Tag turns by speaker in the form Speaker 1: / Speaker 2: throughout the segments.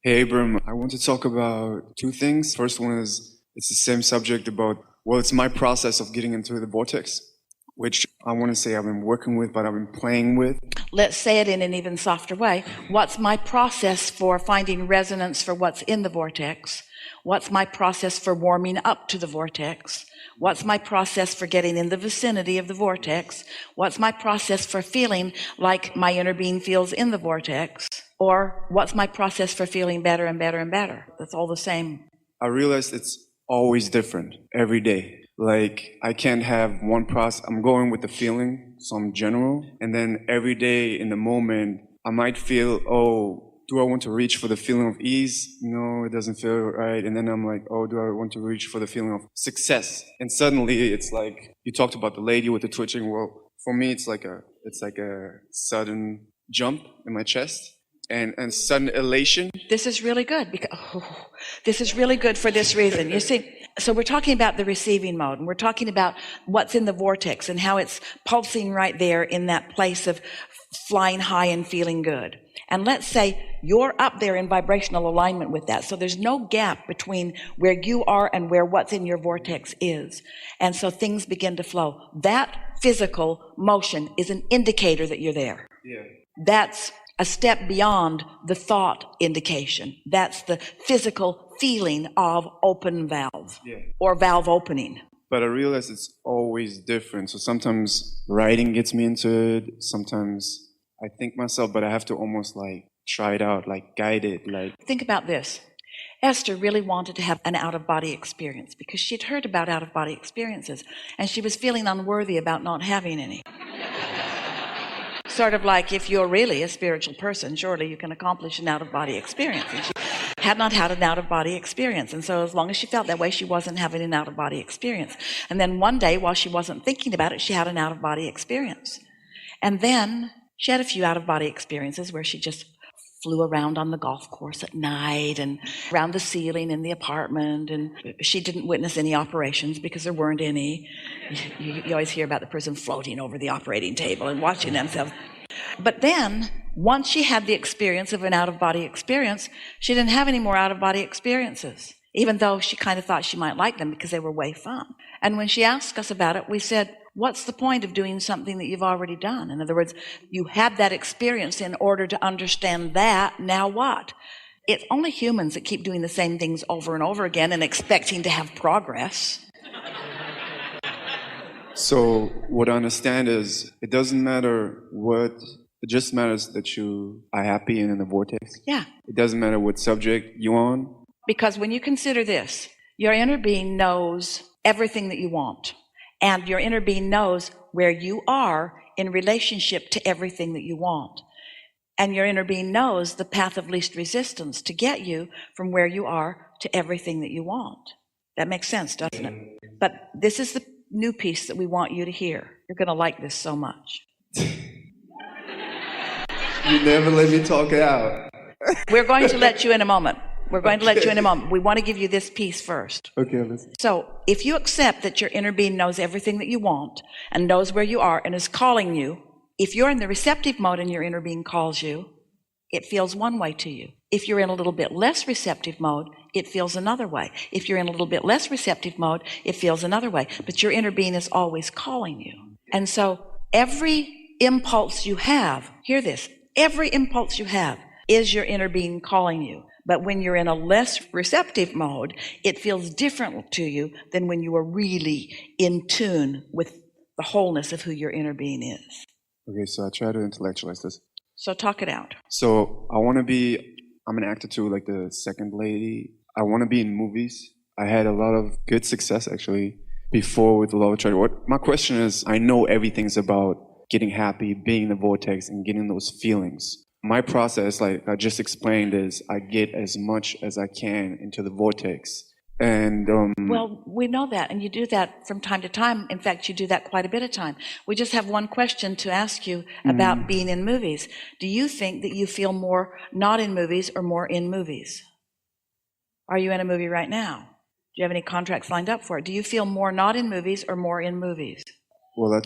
Speaker 1: Hey, Abram, I want to talk about two things. First one is it's the same subject about, well, it's my process of getting into the vortex, which I want to say I've been working with, but I've been playing with.
Speaker 2: Let's say it in an even softer way. What's my process for finding resonance for what's in the vortex? What's my process for warming up to the vortex? What's my process for getting in the vicinity of the vortex? What's my process for feeling like my inner being feels in the vortex? Or what's my process for feeling better and better and better? That's all the same.
Speaker 1: I realized it's always different every day. Like, I can't have one process. I'm going with the feeling, some general, and then every day in the moment, I might feel, oh, do I want to reach for the feeling of ease? No, it doesn't feel right. And then I'm like, oh, do I want to reach for the feeling of success? And suddenly it's like, you talked about the lady with the twitching. Well, for me, it's like a sudden jump in my chest and sudden elation.
Speaker 2: This is really good because this is really good for this reason. You see, so we're talking about the receiving mode, and we're talking about what's in the vortex and how it's pulsing right there in that place of flying high and feeling good. And let's say you're up there in vibrational alignment with that. So there's no gap between where you are and where what's in your vortex is. And so things begin to flow. That physical motion is an indicator that you're there.
Speaker 1: Yeah.
Speaker 2: That's a step beyond the thought indication. That's the physical feeling of open valve, or valve opening.
Speaker 1: But I realize it's always different. So sometimes writing gets me into it. Sometimes I think myself, but I have to almost like try it out, like guide it. Like,
Speaker 2: think about this. Esther really wanted to have an out-of-body experience because she'd heard about out-of-body experiences, and she was feeling unworthy about not having any. Sort of like, if you're really a spiritual person, surely you can accomplish an out-of-body experience. And she had not had an out-of-body experience. And so as long as she felt that way, she wasn't having an out-of-body experience. And then one day, while she wasn't thinking about it, she had an out-of-body experience. And then she had a few out-of-body experiences where she just flew around on the golf course at night and around the ceiling in the apartment, and she didn't witness any operations because there weren't any. You always hear about the person floating over the operating table and watching themselves. But then, once she had the experience of an out-of-body experience, she didn't have any more out-of-body experiences, even though she kind of thought she might like them because they were way fun. And when she asked us about it, we said, what's the point of doing something that you've already done? In other words, you had that experience in order to understand that, now what? It's only humans that keep doing the same things over and over again and expecting to have progress.
Speaker 1: so what I understand is it doesn't matter what, it just matters that you are happy and in the vortex.
Speaker 2: Yeah.
Speaker 1: It doesn't matter what subject you're on.
Speaker 2: Because when you consider this, your inner being knows everything that you want. And your inner being knows where you are in relationship to everything that you want. And your inner being knows the path of least resistance to get you from where you are to everything that you want. That makes sense, doesn't it? But this is the new piece that we want you to hear. You're going to like this so much.
Speaker 1: You never let me talk it out.
Speaker 2: We're going to let you in a moment. We're going to let you in a moment. We want to give you this piece first.
Speaker 1: Okay, listen.
Speaker 2: So if you accept that your inner being knows everything that you want and knows where you are and is calling you, if you're in the receptive mode and your inner being calls you, it feels one way to you. If you're in a little bit less receptive mode, it feels another way. If you're in a little bit less receptive mode, it feels another way. But your inner being is always calling you. And so every impulse you have, hear this, every impulse you have is your inner being calling you. But when you're in a less receptive mode, it feels different to you than when you are really in tune with the wholeness of who your inner being is.
Speaker 1: Okay, so I try to intellectualize this.
Speaker 2: So talk it out.
Speaker 1: So I'm an actor too, like the second lady. I want to be in movies. I had a lot of good success actually before with the Law of Attraction. What my question is, I know everything's about getting happy, being in the vortex, and getting those feelings. My process, like I just explained, is I get as much as I can into the vortex. And
Speaker 2: well, we know that, and you do that from time to time. In fact, you do that quite a bit of time. We just have one question to ask you about being in movies. Do you think that you feel more not in movies or more in movies? Are you in a movie right now? Do you have any contracts lined up for it? Do you feel more not in movies or more in movies?
Speaker 1: Well,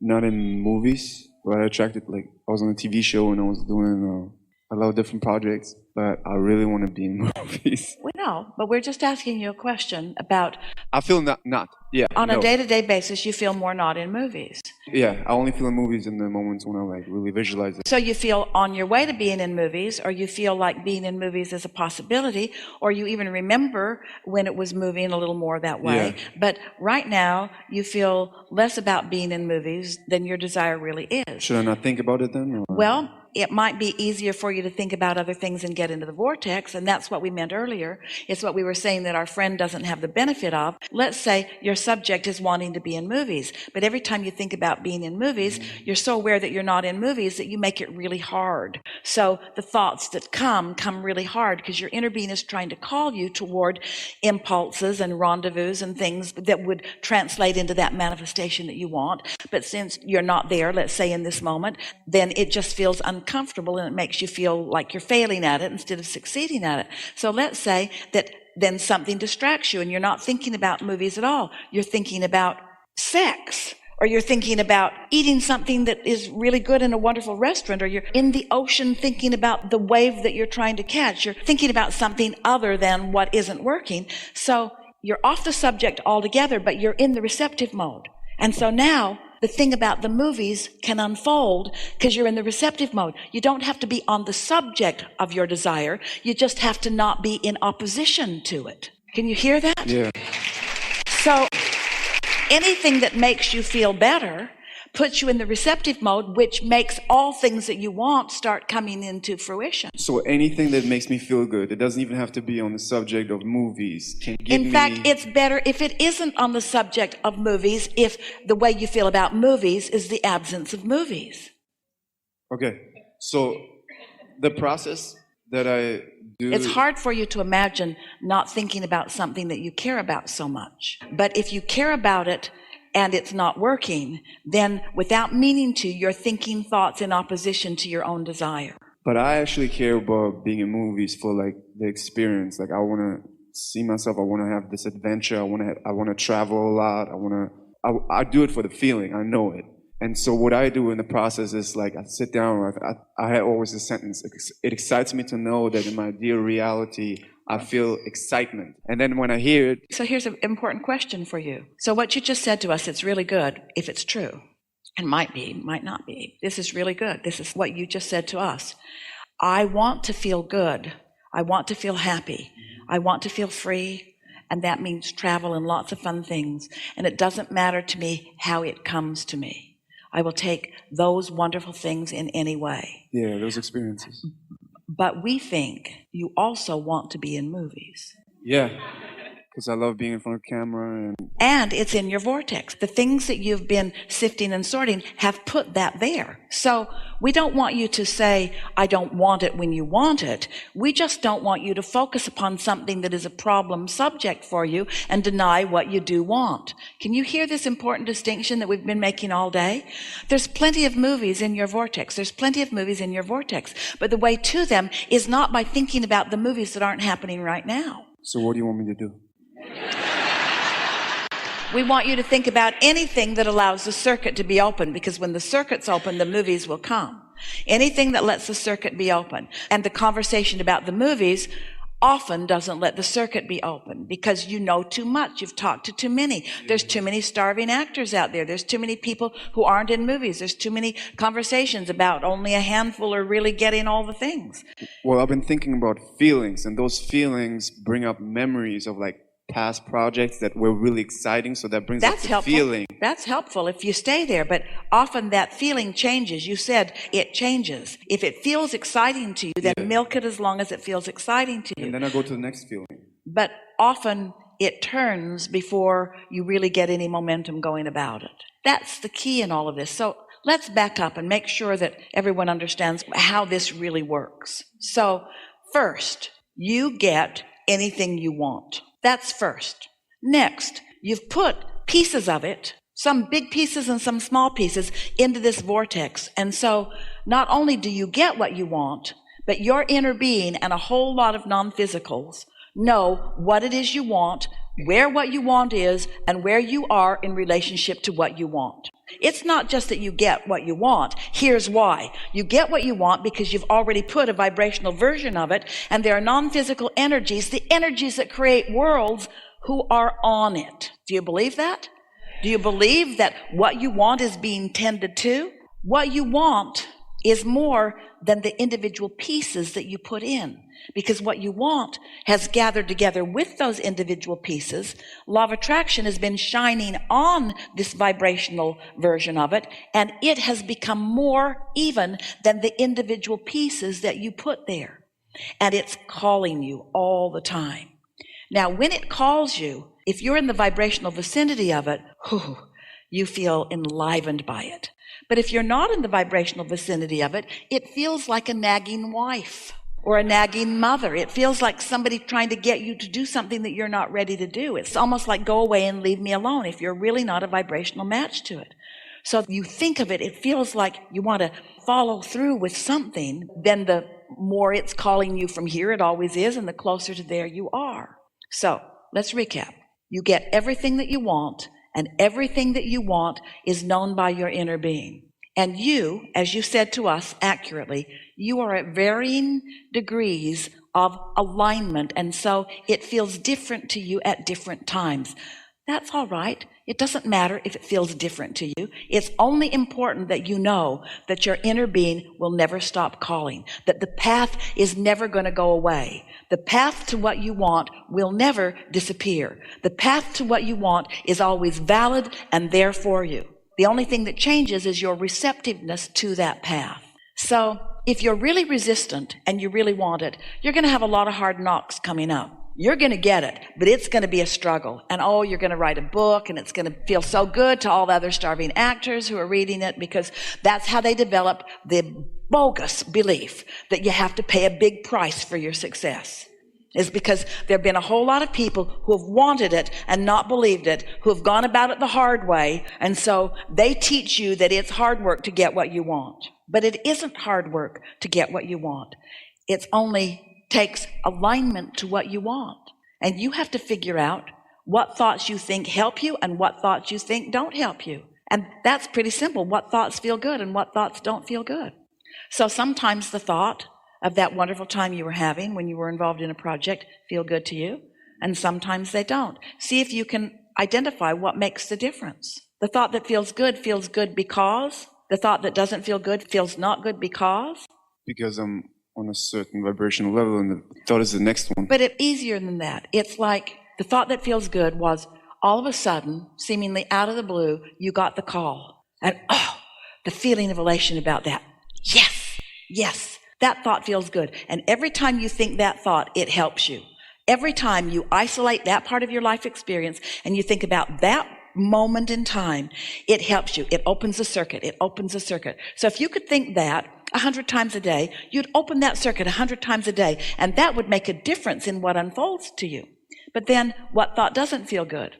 Speaker 1: not in movies, but I attracted, like I was on a TV show and I was doing I love different projects, but I really want to be in movies.
Speaker 2: We know, but we're just asking you a question about
Speaker 1: I feel not. Yeah.
Speaker 2: on
Speaker 1: no.
Speaker 2: a day-to-day basis, you feel more not in movies.
Speaker 1: Yeah, I only feel in movies in the moments when I like really visualize it.
Speaker 2: So you feel on your way to being in movies, or you feel like being in movies is a possibility, or you even remember when it was moving a little more that way.
Speaker 1: Yeah.
Speaker 2: But right now, you feel less about being in movies than your desire really is.
Speaker 1: Should I not think about it then? Or?
Speaker 2: Well, it might be easier for you to think about other things and get into the vortex, and that's what we meant earlier. It's what we were saying that our friend doesn't have the benefit of. Let's say your subject is wanting to be in movies, but every time you think about being in movies, you're so aware that you're not in movies that you make it really hard. So the thoughts that come really hard because your inner being is trying to call you toward impulses and rendezvous and things that would translate into that manifestation that you want. But since you're not there, let's say in this moment, then it just feels uncomfortable and it makes you feel like you're failing at it instead of succeeding at it. So let's say that then something distracts you and you're not thinking about movies at all. You're thinking about sex, or you're thinking about eating something that is really good in a wonderful restaurant, or you're in the ocean thinking about the wave that you're trying to catch. You're thinking about something other than what isn't working. So you're off the subject altogether, but you're in the receptive mode. And so now the thing about the movies can unfold because you're in the receptive mode. You don't have to be on the subject of your desire. You just have to not be in opposition to it. Can you hear that?
Speaker 1: Yeah.
Speaker 2: So anything that makes you feel better puts you in the receptive mode, which makes all things that you want start coming into fruition.
Speaker 1: So anything that makes me feel good, it doesn't even have to be on the subject of movies. Can give
Speaker 2: In fact, it's better if it isn't on the subject of movies, if the way you feel about movies is the absence of movies.
Speaker 1: Okay. So the process that I do...
Speaker 2: It's hard for you to imagine not thinking about something that you care about so much. But if you care about it and it's not working, then without meaning to, you're thinking thoughts in opposition to your own desire.
Speaker 1: But I actually care about being in movies for like the experience. Like I want to see myself. I want to have this adventure. I want to travel a lot. I do it for the feeling. I know it. And so what I do in the process is like I sit down. I have always a sentence. It excites me to know that in my dear reality, I feel excitement. And then when I hear it...
Speaker 2: So here's an important question for you. So what you just said to us, it's really good if it's true. And might be, might not be. This is really good. This is what you just said to us. I want to feel good. I want to feel happy. I want to feel free. And that means travel and lots of fun things. And it doesn't matter to me how it comes to me. I will take those wonderful things in any way.
Speaker 1: Yeah, those experiences.
Speaker 2: But we think you also want to be in movies.
Speaker 1: Yeah, because I love being in front of camera.
Speaker 2: And it's in your vortex. The things that you've been sifting and sorting have put that there. So we don't want you to say, I don't want it when you want it. We just don't want you to focus upon something that is a problem subject for you and deny what you do want. Can you hear this important distinction that we've been making all day? There's plenty of movies in your vortex. There's plenty of movies in your vortex. But the way to them is not by thinking about the movies that aren't happening right now.
Speaker 1: So what do you want me to do?
Speaker 2: We want you to think about anything that allows the circuit to be open, because when the circuit's open, the movies will come. Anything that lets the circuit be open. And the conversation about the movies often doesn't let the circuit be open because you know too much. You've talked to too many. There's too many starving actors out there. There's too many people who aren't in movies. There's too many conversations about only a handful are really getting all the things.
Speaker 1: Well, I've been thinking about feelings, and those feelings bring up memories of like past projects that were really exciting, so that brings up the feeling.
Speaker 2: That's helpful if you stay there, but often that feeling changes. You said it changes. If it feels exciting to you, then milk it as long as it feels exciting to you.
Speaker 1: And then I go to the next feeling.
Speaker 2: But often it turns before you really get any momentum going about it. That's the key in all of this. So let's back up and make sure that everyone understands how this really works. So first, you get anything you want. That's first. Next, you've put pieces of it, some big pieces and some small pieces, into this vortex. And so not only do you get what you want, but your inner being and a whole lot of non-physicals know what it is you want, where what you want is and where you are in relationship to what you want. It's not just that you get what you want. Here's why. You get what you want because you've already put a vibrational version of it, and there are non-physical energies, the energies that create worlds, who are on it. Do you believe that? Do you believe that what you want is being tended to? What you want is more than the individual pieces that you put in, because what you want has gathered together with those individual pieces. Law of attraction has been shining on this vibrational version of it, and it has become more even than the individual pieces that you put there. And it's calling you all the time. Now, when it calls you, if you're in the vibrational vicinity of it, you feel enlivened by it. But if you're not in the vibrational vicinity of it, it feels like a nagging wife or a nagging mother. It feels like somebody trying to get you to do something that you're not ready to do. It's almost like go away and leave me alone if you're really not a vibrational match to it. So if you think of it, it feels like you want to follow through with something. Then the more it's calling you from here, it always is, and the closer to there you are. So let's recap. You get everything that you want, and everything that you want is known by your inner being. And you, as you said to us accurately, you are at varying degrees of alignment, and so it feels different to you at different times. That's all right. It doesn't matter if it feels different to you. It's only important that you know that your inner being will never stop calling, that the path is never going to go away. The path to what you want will never disappear. The path to what you want is always valid and there for you. The only thing that changes is your receptiveness to that path. So if you're really resistant and you really want it, you're going to have a lot of hard knocks coming up. You're going to get it, but it's going to be a struggle. And you're going to write a book, and it's going to feel so good to all the other starving actors who are reading it, because that's how they develop the bogus belief that you have to pay a big price for your success. Is because there have been a whole lot of people who have wanted it and not believed it, who have gone about it the hard way, and so they teach you that it's hard work to get what you want. But it isn't hard work to get what you want. It's only takes alignment to what you want. And you have to figure out what thoughts you think help you and what thoughts you think don't help you. And that's pretty simple. What thoughts feel good and what thoughts don't feel good. So sometimes the thought of that wonderful time you were having when you were involved in a project feel good to you, and sometimes they don't. See if you can identify what makes the difference. The thought that feels good because the thought that doesn't feel good feels not good because
Speaker 1: I'm on a certain vibrational level, and the thought is the next one.
Speaker 2: But it's easier than that. It's like the thought that feels good was all of a sudden, seemingly out of the blue, you got the call. And the feeling of elation about that. Yes, that thought feels good. And every time you think that thought, it helps you. Every time you isolate that part of your life experience and you think about that moment in time, it helps you. It opens a circuit. So if you could think that 100 times a day, you'd open that circuit 100 times a day, and that would make a difference in what unfolds to you. But then what thought doesn't feel good?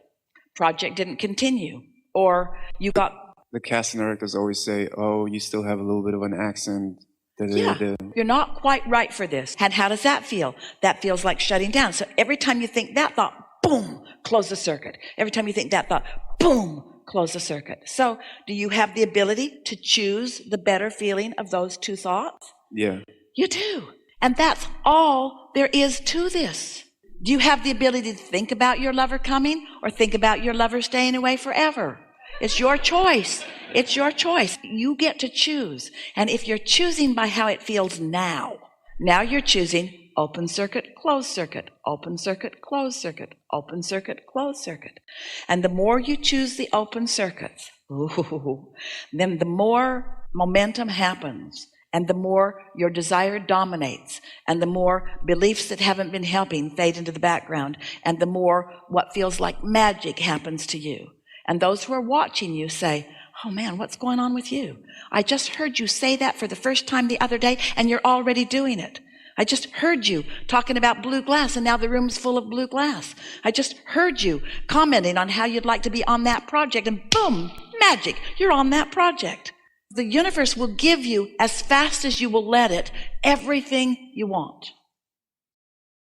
Speaker 2: Project didn't continue, or you got...
Speaker 1: The casting directors always say, you still have a little bit of an accent.
Speaker 2: Yeah, you're not quite right for this. And how does that feel? That feels like shutting down. So every time you think that thought, boom, close the circuit. Every time you think that thought, boom, close the circuit. So do you have the ability to choose the better feeling of those two thoughts?
Speaker 1: Yeah.
Speaker 2: You do. And that's all there is to this. Do you have the ability to think about your lover coming or think about your lover staying away forever? It's your choice. It's your choice. You get to choose. And if you're choosing by how it feels now you're choosing open circuit, closed circuit, open circuit, closed circuit, open circuit, closed circuit. And the more you choose the open circuits, then the more momentum happens, and the more your desire dominates, and the more beliefs that haven't been helping fade into the background, and the more what feels like magic happens to you. And those who are watching you say, oh man, what's going on with you? I just heard you say that for the first time the other day, and you're already doing it. I just heard you talking about blue glass, and now the room's full of blue glass. I just heard you commenting on how you'd like to be on that project, and boom, magic, you're on that project. The universe will give you, as fast as you will let it, everything you want.